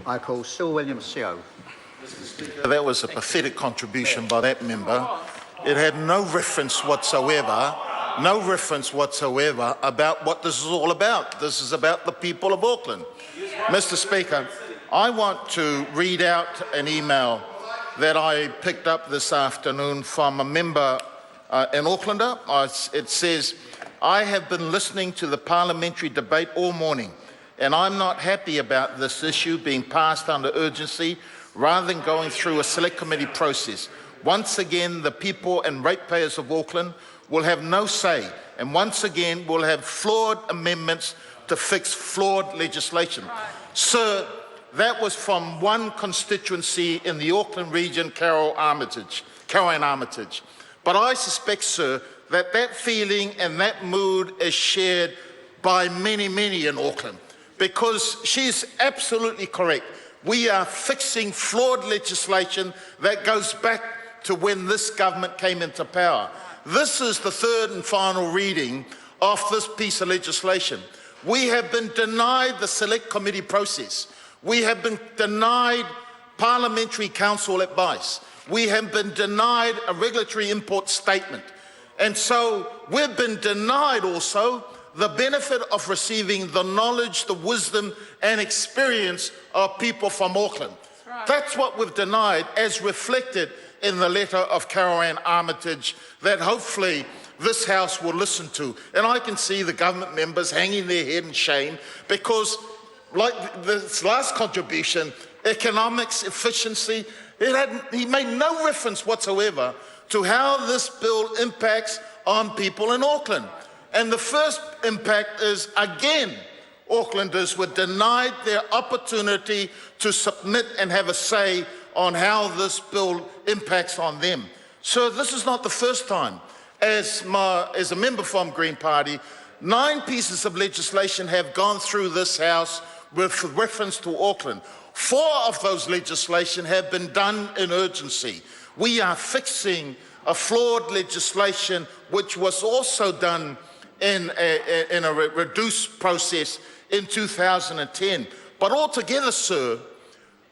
I call Sir William CO. That was a pathetic contribution by that member. It had no reference whatsoever about what this is all about. This is about the people of Auckland. Mr. Speaker, I want to read out an email that I picked up this afternoon from a member in Aucklander. It says, I have been listening to the parliamentary debate all morning, and I'm not happy about this issue being passed under urgency rather than going through a select committee process. Once again, the people and ratepayers of Auckland will have no say, and once again will have flawed amendments to fix flawed legislation. Right. Sir, that was from one constituency in the Auckland region, Caroline Armitage. But I suspect, sir, that that feeling and that mood is shared by many, many in Auckland, because she's absolutely correct. We are fixing flawed legislation that goes back to when this government came into power. This is the third and final reading of this piece of legislation. We have been denied the select committee process. We have been denied parliamentary council advice. We have been denied a regulatory import statement. And so we've been denied also the benefit of receiving the knowledge, the wisdom and experience of people from Auckland. Right. That's what we've denied, as reflected in the letter of Caroline Armitage that hopefully this House will listen to. And I can see the government members hanging their head in shame because, like this last contribution, economics, efficiency, he made no reference whatsoever to how this bill impacts on people in Auckland. And the first impact is, again, Aucklanders were denied their opportunity to submit and have a say on how this bill impacts on them. So this is not the first time. As a member from Green Party, 9 pieces of legislation have gone through this House with reference to Auckland. 4 of those legislation have been done in urgency. We are fixing a flawed legislation which was also done in a reduced process in 2010. But altogether, sir,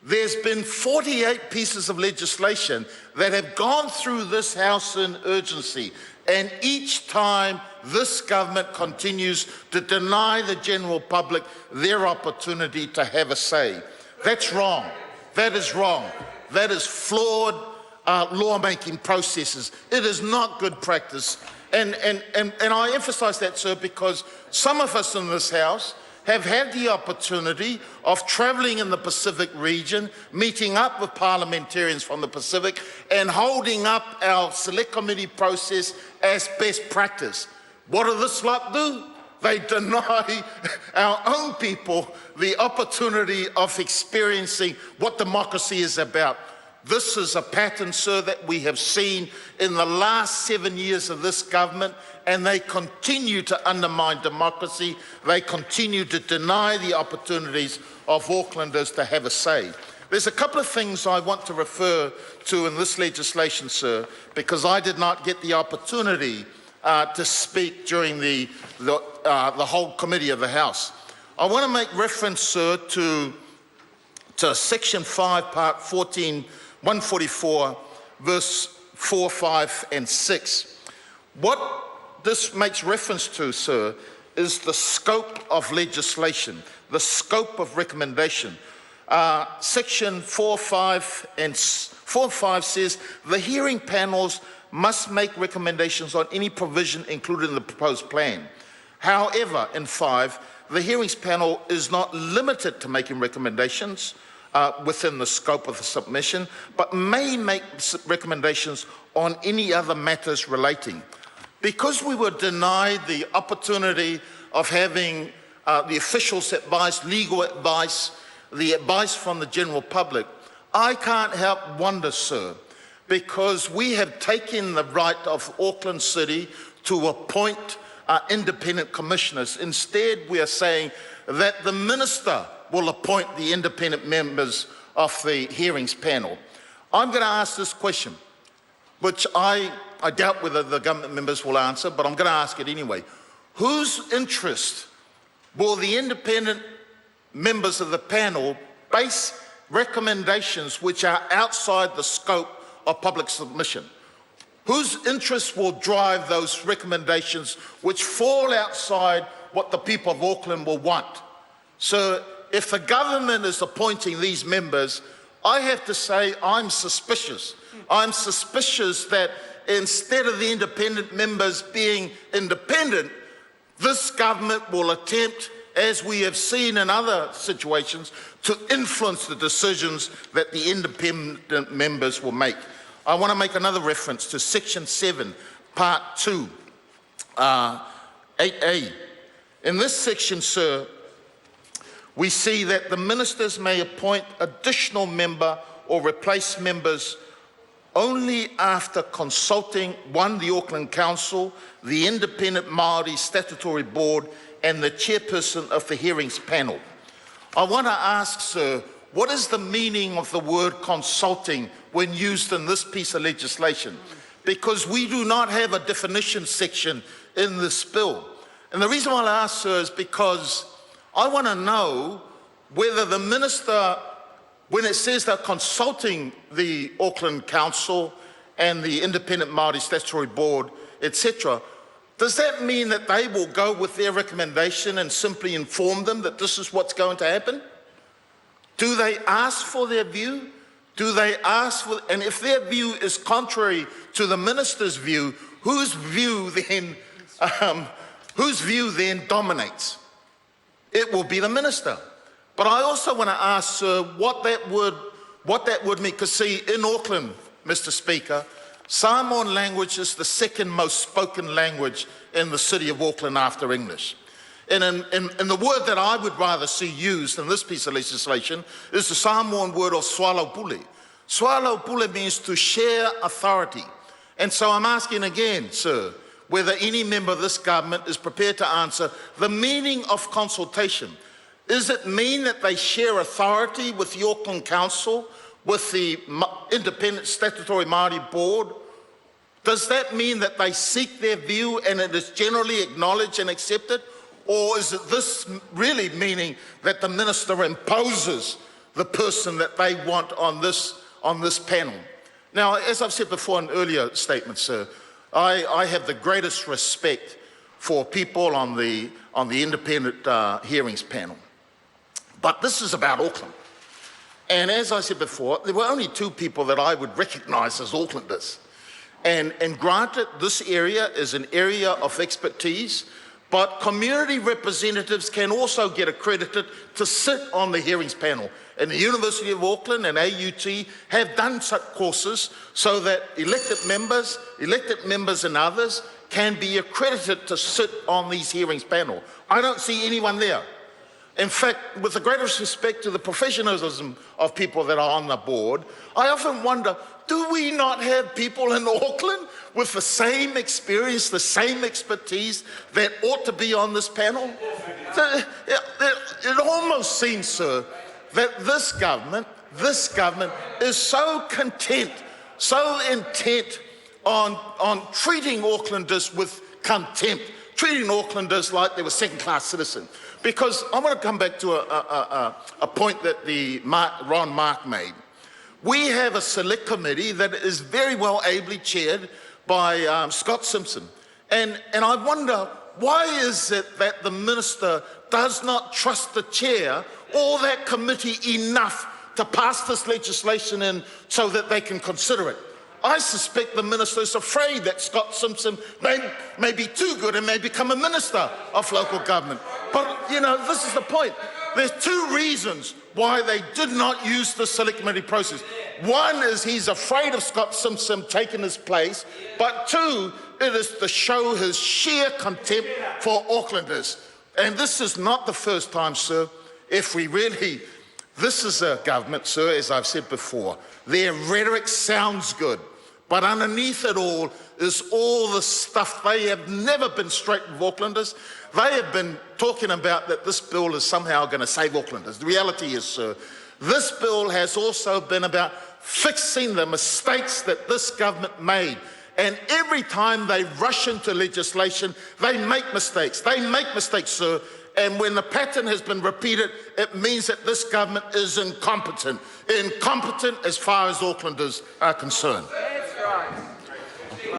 there's been 48 pieces of legislation that have gone through this House in urgency. And each time this government continues to deny the general public their opportunity to have a say. That's wrong. That is wrong. That is flawed lawmaking processes. It is not good practice. And I emphasize that, sir, because some of us in this House have had the opportunity of travelling in the Pacific region, meeting up with parliamentarians from the Pacific and holding up our select committee process as best practice. What do this lot do? They deny our own people the opportunity of experiencing what democracy is about. This is a pattern, sir, that we have seen in the last 7 years of this government, and they continue to undermine democracy. They continue to deny the opportunities of Aucklanders to have a say. There's a couple of things I want to refer to in this legislation, sir, because I did not get the opportunity to speak during the whole committee of the House. I want to make reference, sir, to Section 5, Part 14, 144, verse 4, 5, and 6. What this makes reference to, sir, is the scope of legislation, the scope of recommendation. Section 4, 5, and 4, 5 says the hearing panels must make recommendations on any provision included in the proposed plan. However, in 5, the hearings panel is not limited to making recommendations within the scope of the submission, but may make recommendations on any other matters relating. Because we were denied the opportunity of having the officials' advice, legal advice, the advice from the general public, I can't help wonder, sir, because we have taken the right of Auckland City to appoint independent commissioners. Instead, we are saying that the minister will appoint the independent members of the hearings panel. I'm going to ask this question, which I doubt whether the government members will answer, but I'm going to ask it anyway. Whose interest will the independent members of the panel base recommendations which are outside the scope of public submission? Whose interests will drive those recommendations which fall outside what the people of Auckland will want? So if the government is appointing these members, I have to say I'm suspicious. I'm suspicious that instead of the independent members being independent, this government will attempt, as we have seen in other situations, to influence the decisions that the independent members will make. I want to make another reference to Section 7, Part 2, 8A. In this section, sir, we see that the ministers may appoint additional member or replace members only after consulting, one, the Auckland Council, the Independent Māori Statutory Board, and the chairperson of the hearings panel. I want to ask, sir, what is the meaning of the word consulting when used in this piece of legislation? Because we do not have a definition section in this bill. And the reason why I ask, sir, is because I want to know whether the minister, when it says they're consulting the Auckland Council and the Independent Māori Statutory Board, etc., does that mean that they will go with their recommendation and simply inform them that this is what's going to happen? Do they ask for their view? Do they ask for, and if their view is contrary to the minister's view, whose view then dominates? It will be the minister. But I also want to ask, sir, what that would mean. Because see, in Auckland, Mr. Speaker, Samoan language is the second most spoken language in the city of Auckland after English. And in the word that I would rather see used in this piece of legislation is the Samoan word of swalaupule. Swalaupule means to share authority. And so I'm asking again, sir, whether any member of this government is prepared to answer the meaning of consultation. Does it mean that they share authority with the Auckland Council, with the Independent Statutory Māori Board? Does that mean that they seek their view and it is generally acknowledged and accepted? Or is it this really meaning that the minister imposes the person that they want on this panel? Now, as I've said before in earlier statements, sir, I have the greatest respect for people on the independent hearings panel. But this is about Auckland. And as I said before, there were only two people that I would recognise as Aucklanders. And granted, this area is an area of expertise, but community representatives can also get accredited to sit on the hearings panel. And the University of Auckland and AUT have done such courses so that elected members and others can be accredited to sit on these hearings panel. I don't see anyone there. In fact, with the greatest respect to the professionalism of people that are on the board, I often wonder, do we not have people in Auckland with the same experience, the same expertise that ought to be on this panel? It almost seems, sir, that this government is so content, so intent on treating Aucklanders with contempt, treating Aucklanders like they were second-class citizens. Because I want to come back to a point that Ron Mark made. We have a select committee that is very well ably chaired by Scott Simpson. And I wonder, why is it that the minister does not trust the chair or that committee enough to pass this legislation in so that they can consider it? I suspect the minister is afraid that Scott Simpson may be too good and may become a minister of local government. But, you know, this is the point. There's two reasons why they did not use the select committee process. One is he's afraid of Scott Simpson taking his place, but two, it is to show his sheer contempt for Aucklanders. And this is not the first time, sir, this is a government, sir, as I've said before, their rhetoric sounds good, but underneath it all is all the stuff. They have never been straight with Aucklanders. They have been talking about that this bill is somehow going to save Aucklanders. The reality is, sir, this bill has also been about fixing the mistakes that this government made. And every time they rush into legislation, they make mistakes. They make mistakes, sir. And when the pattern has been repeated, it means that this government is incompetent. Incompetent as far as Aucklanders are concerned.